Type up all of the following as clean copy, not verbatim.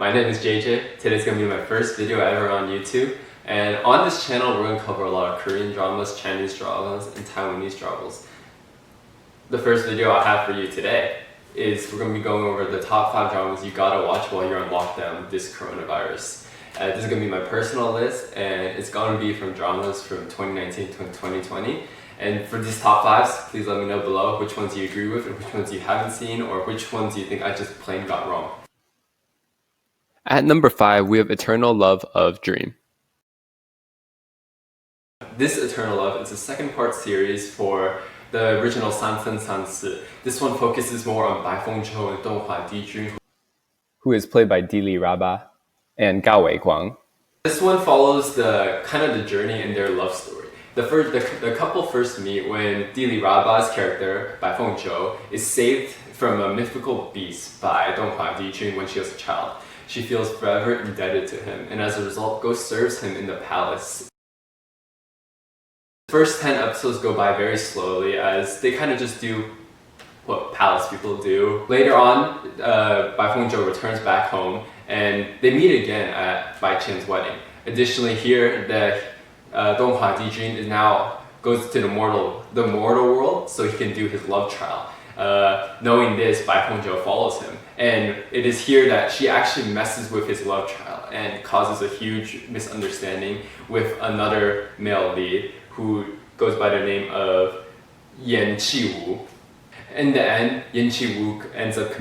My name is JJ. Today's gonna be my first video ever on YouTube. And on this channel, we're gonna cover a lot of Korean dramas, Chinese dramas, and Taiwanese dramas. The first video I have for you today is we're gonna be going over the top 5 dramas you gotta watch while you're on lockdown with this coronavirus. This is gonna be my personal list, and it's gonna be from dramas from 2019 to 2020. And for these top 5s, please let me know below which ones you agree with and which ones you haven't seen, or which ones you think I just plain got wrong. At number 5, we have Eternal Love of Dream. This Eternal Love is a second part series for the original Sanfen Sansi. This one focuses more on Bai Fengzhou and Donghua Dijun, who is played by Di Li Raba and Gao Weiguang. This one follows the journey in their love story. The couple first meet when Di Li Raba's character, Bai Fengzhou, is saved from a mythical beast by Donghua Dijun when she was a child. She feels forever indebted to him, and as a result, goes serves him in the palace. The first 10 episodes go by very slowly as they just do what palace people do. Later on, Bai Fengzhou returns back home, and they meet again at Bai Qian's wedding. Additionally, here, Donghua Dijun is now goes to the mortal world so he can do his love trial. Knowing this, Bai Fengzhou follows him, and it is here that she actually messes with his love trial and causes a huge misunderstanding with another male lead who goes by the name of Yan Qiwu. In the end, Yan Qiwu ends up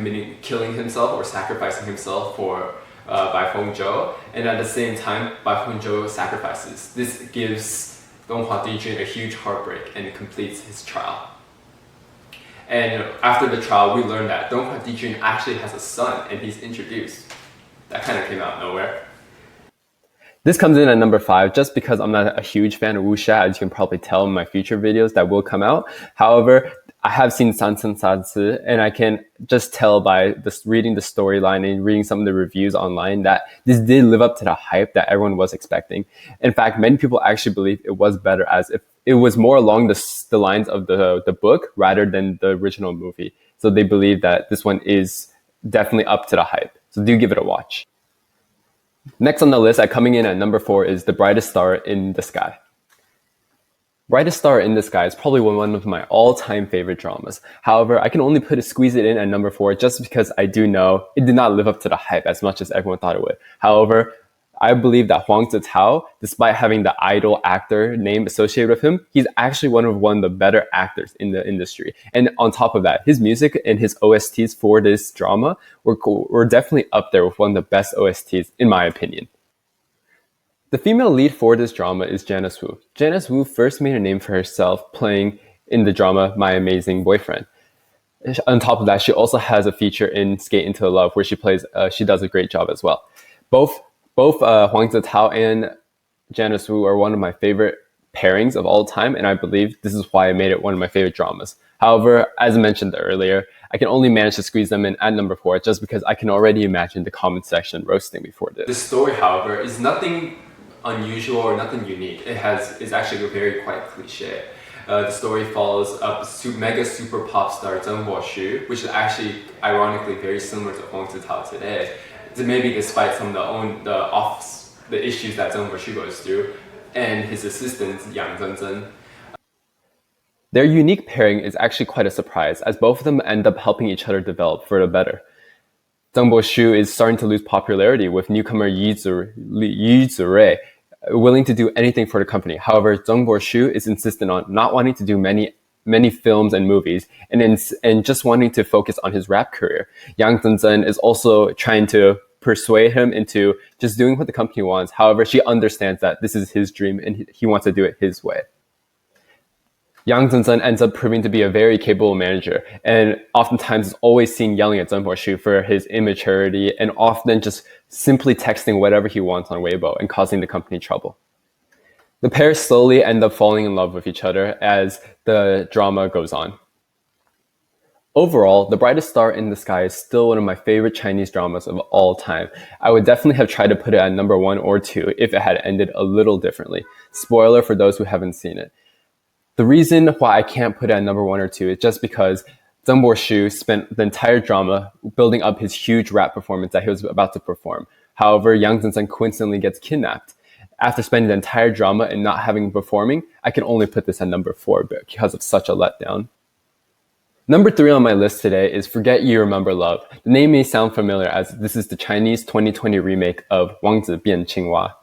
killing himself or sacrificing himself for Bai Fengzhou, and at the same time, Bai Fengzhou sacrifices. This gives Donghua Dijun a huge heartbreak and it completes his trial. And after the trial, we learn that Donghua Dijun actually has a son, and he's introduced. That came out of nowhere. This comes in at number 5 just because I'm not a huge fan of wuxia, as you can probably tell in my future videos that will come out. However, I have seen Sansen Sansi, and I can just tell by reading the storyline and reading some of the reviews online that this did live up to the hype that everyone was expecting. In fact, many people actually believe it was better as if it was more along the lines of the book rather than the original movie. So they believe that this one is definitely up to the hype. So do give it a watch. Next on the list, coming in at number 4, is The Brightest Star in the Sky. Brightest Star in the Sky is probably one of my all-time favorite dramas. However, I can only squeeze it in at number 4 just because I do know it did not live up to the hype as much as everyone thought it would. However, I believe that Huang Zitao, despite having the idol actor name associated with him, he's actually one of the better actors in the industry. And on top of that, his music and his OSTs for this drama were definitely up there with one of the best OSTs, in my opinion. The female lead for this drama is Janice Wu. Janice Wu first made a name for herself playing in the drama My Amazing Boyfriend. On top of that, she also has a feature in Skate Into Love where she does a great job as well. Both Huang Zitao and Janice Wu are one of my favorite pairings of all time, and I believe this is why I made it one of my favorite dramas. However, as mentioned earlier, I can only manage to squeeze them in at number 4 just because I can already imagine the comment section roasting me for this. The story, however, is nothing unusual or nothing unique. It's actually very quite cliche. The story follows up mega super pop star Zheng Guoshu, which is actually ironically very similar to Huang Zitao today. Maybe despite some of the issues that Zheng Guoshu goes through, and his assistant Yang Zhenzhen. Their unique pairing is actually quite a surprise, as both of them end up helping each other develop for the better. Zheng Guoshu is starting to lose popularity with newcomer Yi Zirui willing to do anything for the company. However, Zheng Guoshu is insistent on not wanting to do many films and movies and just wanting to focus on his rap career. Yang Zhenzhen is also trying to persuade him into just doing what the company wants. However, she understands that this is his dream and he wants to do it his way. Yang Zhenzhen ends up proving to be a very capable manager, and oftentimes is always seen yelling at Zheng Guoshu for his immaturity and often just simply texting whatever he wants on Weibo and causing the company trouble. The pair slowly end up falling in love with each other as the drama goes on. Overall, The Brightest Star in the Sky is still one of my favorite Chinese dramas of all time. I would definitely have tried to put it at number 1 or 2 if it had ended a little differently. Spoiler for those who haven't seen it. The reason why I can't put it at number 1 or 2 is just because Deng Bo-shu spent the entire drama building up his huge rap performance that he was about to perform. However, Yang Zhen-sun coincidentally gets kidnapped. After spending the entire drama and not having performing, I can only put this at number 4 because of such a letdown. Number 3 on my list today is Forget You Remember Love. The name may sound familiar as this is the Chinese 2020 remake of Wang Zi Bian Qinghua.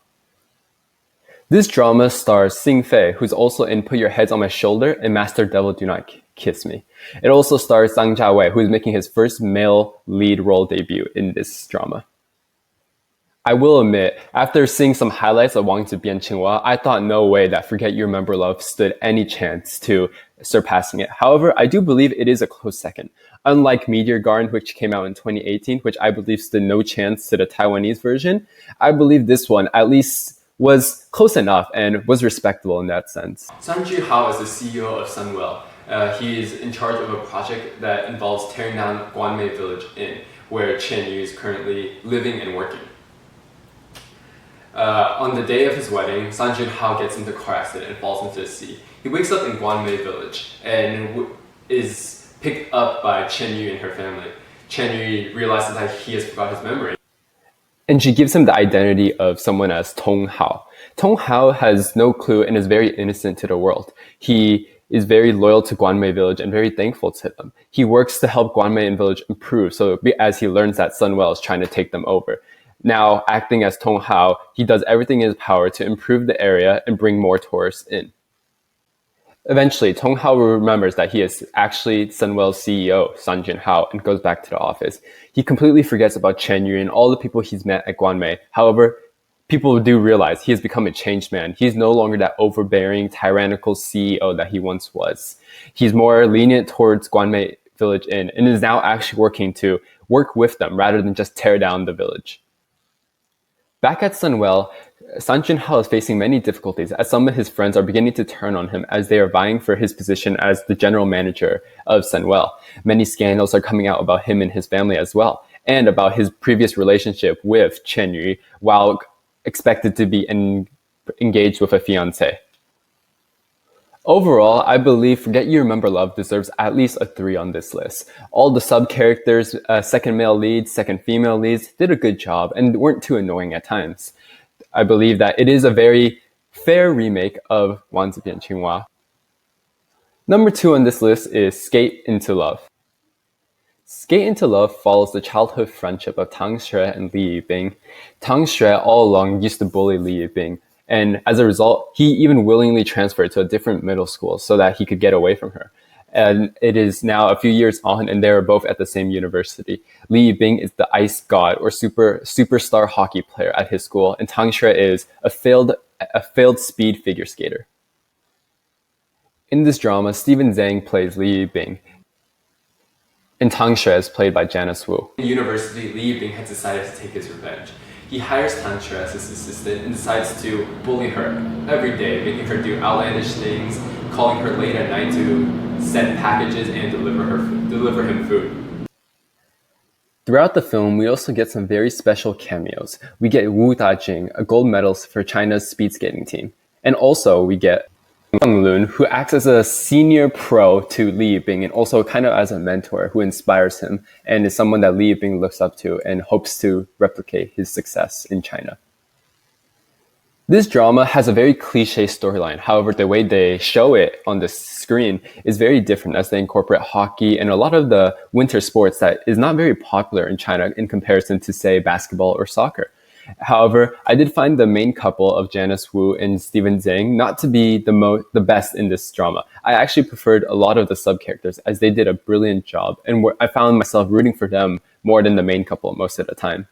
This drama stars Xing Fei, who's also in Put Your Heads on My Shoulder and Master Devil Do Not Kiss Me. It also stars Zhang Jiawei, who is making his first male lead role debut in this drama. I will admit, after seeing some highlights of Wang Zi Bian Qinghua, I thought no way that Forget You Remember Love stood any chance to surpassing it. However, I do believe it is a close second. Unlike Meteor Garden, which came out in 2018, which I believe stood no chance to the Taiwanese version, I believe this one at least was close enough and was respectable in that sense. Sun Ju-hao is the CEO of Sunwell. He is in charge of a project that involves tearing down Guanmei Village Inn, where Chen Yu is currently living and working. On the day of his wedding, Sun Jun-hao gets into a car accident and falls into the sea. He wakes up in Guanmei Village and is picked up by Chen Yu and her family. Chen Yu realizes that he has forgot his memory, and she gives him the identity of someone as Tong Hao. Tong Hao has no clue and is very innocent to the world. He is very loyal to Guanmei Village and very thankful to them. He works to help Guanmei Village improve, so as he learns that Sunwell is trying to take them over. Now, acting as Tong Hao, he does everything in his power to improve the area and bring more tourists in. Eventually, Tong Hao remembers that he is actually Sunwell's CEO, Sun Jun-hao, and goes back to the office. He completely forgets about Chen Yu and all the people he's met at Guanmei. However, people do realize he has become a changed man. He's no longer that overbearing, tyrannical CEO that he once was. He's more lenient towards Guanmei Village Inn and is now actually working to work with them rather than just tear down the village. Back at Sunwell, Sun Jun-hao is facing many difficulties as some of his friends are beginning to turn on him as they are vying for his position as the general manager of Sunwell. Many scandals are coming out about him and his family as well, and about his previous relationship with Chen Yu while expected to be engaged with a fiancé. Overall, I believe Forget You Remember Love deserves at least a 3 on this list. All the sub-characters, second male leads, second female leads, did a good job and weren't too annoying at times. I believe that it is a very fair remake of Wang Zi Bian Qinghua. Number 2 on this list is Skate Into Love. Skate Into Love follows the childhood friendship of Tang Xue and Li Yibing. Tang Xue all along used to bully Li Yibing, and as a result, he even willingly transferred to a different middle school so that he could get away from her. And it is now a few years on, and they are both at the same university. Li Yibing is the ice god or superstar hockey player at his school, and Tang Xue is a failed speed figure skater. In this drama, Steven Zhang plays Li Yibing, and Tang Xue is played by Janice Wu. In university, Li Yibing has decided to take his revenge. He hires Tang Xue as his assistant and decides to bully her every day, making her do outlandish things, calling her late at night to send packages and deliver him food. Throughout the film, we also get some very special cameos. We get Wu Dajing, a gold medalist for China's speed skating team. And also we get Yang Lun, who acts as a senior pro to Li Yibing and also kind of as a mentor who inspires him and is someone that Li Yibing looks up to and hopes to replicate his success in China. This drama has a very cliche storyline. However, the way they show it on the screen is very different as they incorporate hockey and a lot of the winter sports that is not very popular in China in comparison to, say, basketball or soccer. However, I did find the main couple of Janice Wu and Steven Zhang not to be the best in this drama. I actually preferred a lot of the sub-characters as they did a brilliant job, and I found myself rooting for them more than the main couple most of the time.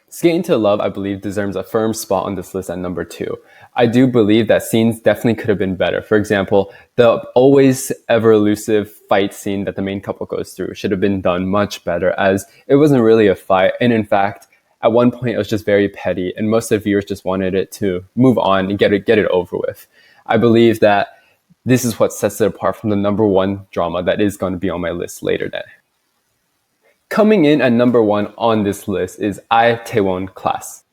Skate Into Love, I believe, deserves a firm spot on this list at number 2. I do believe that scenes definitely could have been better. For example, the always ever elusive fight scene that the main couple goes through should have been done much better, as it wasn't really a fight, and in fact, at one point, it was just very petty, and most of the viewers just wanted it to move on and get it over with. I believe that this is what sets it apart from the number 1 drama that is going to be on my list later then. Coming in at number 1 on this list is Itaewon Class.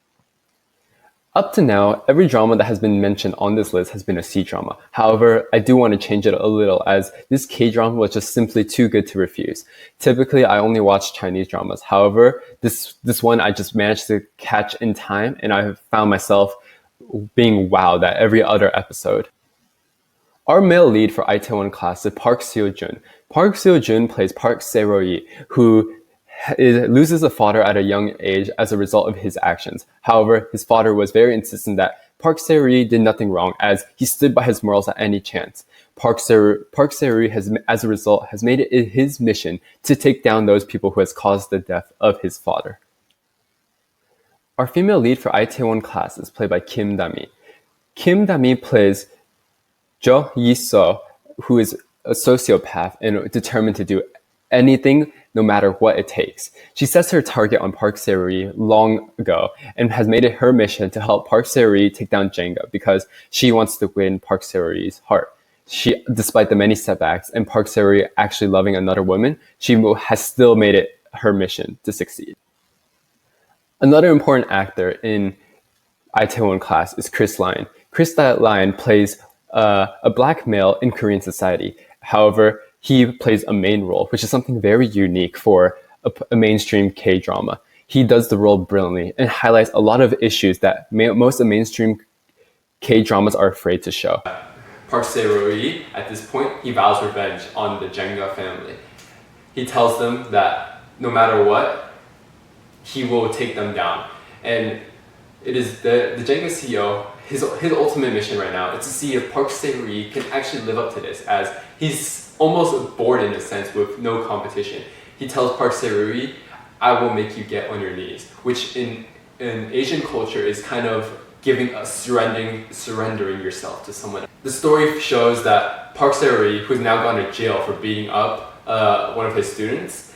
Up to now, every drama that has been mentioned on this list has been a C-drama. However, I do want to change it a little as this K-drama was just simply too good to refuse. Typically, I only watch Chinese dramas. However, this one I just managed to catch in time, and I found myself being wowed at every other episode. Our male lead for Itaewon Class is Park Seo-joon. Park Seo-joon plays Park Se-ro-yi, who loses a father at a young age as a result of his actions. However, his father was very insistent that Park Se-ro-yi did nothing wrong as he stood by his morals at any chance. Park Se-ro-yi has, as a result, has made it his mission to take down those people who has caused the death of his father. Our female lead for Itaewon Class is played by Kim Da-mi. Kim Da-mi plays Jo Yi-so, who is a sociopath and determined to do anything no matter what it takes. She sets her target on Park Se-ro-yi long ago and has made it her mission to help Park Se-ro-yi take down Jenga because she wants to win Park Se-ro-yi's heart. Despite the many setbacks and Park Se-ro-yi actually loving another woman, she has still made it her mission to succeed. Another important actor in Itaewon Class is Chris Lion. Chris Lion plays a black male in Korean society. However, he plays a main role, which is something very unique for a mainstream K-drama. He does the role brilliantly and highlights a lot of issues that most of mainstream K-dramas are afraid to show. Park Se-ro-yi, at this point, he vows revenge on the Jenga family. He tells them that no matter what, he will take them down. And it is the Jenga CEO, his ultimate mission right now is to see if Park Se-ro-yi can actually live up to this, as he's almost bored in a sense with no competition. He tells Park Se-ro-yi, I will make you get on your knees, which in Asian culture is kind of surrendering yourself to someone. The story shows that Park Se-ro-yi, who's now gone to jail for beating up one of his students,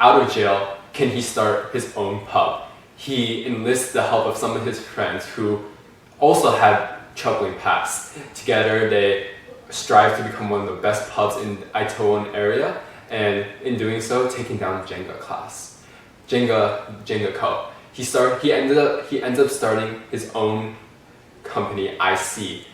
out of jail, can he start his own pub? He enlists the help of some of his friends who also had troubling pasts. Together, they strive to become one of the best pubs in the Itaewon area, and in doing so, taking down Jenga Class, Jenga Co. He ends up starting his own company, IC.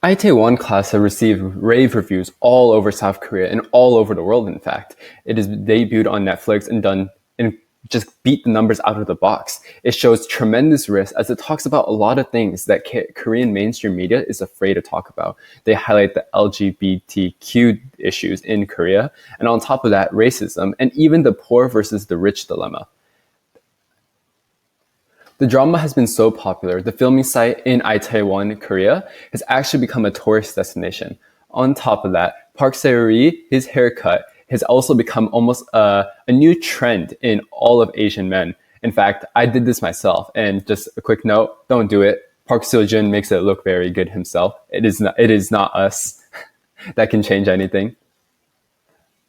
Itaewon Class has received rave reviews all over South Korea and all over the world. In fact, it is debuted on Netflix and just beat the numbers out of the box. It shows tremendous risk as it talks about a lot of things that Korean mainstream media is afraid to talk about. They highlight the LGBTQ issues in Korea, and on top of that, racism, and even the poor versus the rich dilemma. The drama has been so popular, the filming site in Itaewon, Korea, has actually become a tourist destination. On top of that, Park Se-ro-yi, his haircut, has also become almost a new trend in all of Asian men. In fact, I did this myself, and just a quick note, don't do it. Park Seo-joon makes it look very good himself. It is not us that can change anything.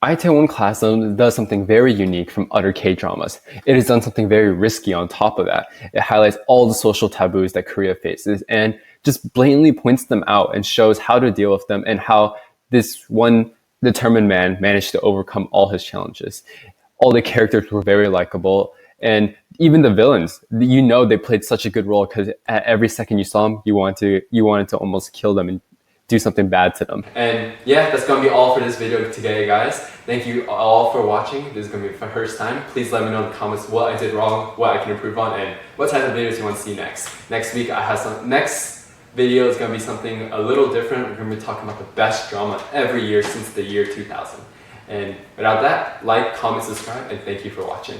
Itaewon Class does something very unique from other K-dramas. It has done something very risky on top of that. It highlights all the social taboos that Korea faces and just blatantly points them out and shows how to deal with them and how this one determined man managed to overcome all his challenges. All the characters were very likable, and even the villains, they played such a good role because at every second you saw them, you wanted to almost kill them and do something bad to them. And yeah, that's gonna be all for this video today, guys. Thank you all for watching. This is gonna be the first time. Please let me know in the comments what I did wrong, what I can improve on, and what type of videos you want to see next. Next week I have next video is going to be something a little different. We're going to be talking about the best drama every year since the year 2000. And without that, like, comment, subscribe, and thank you for watching.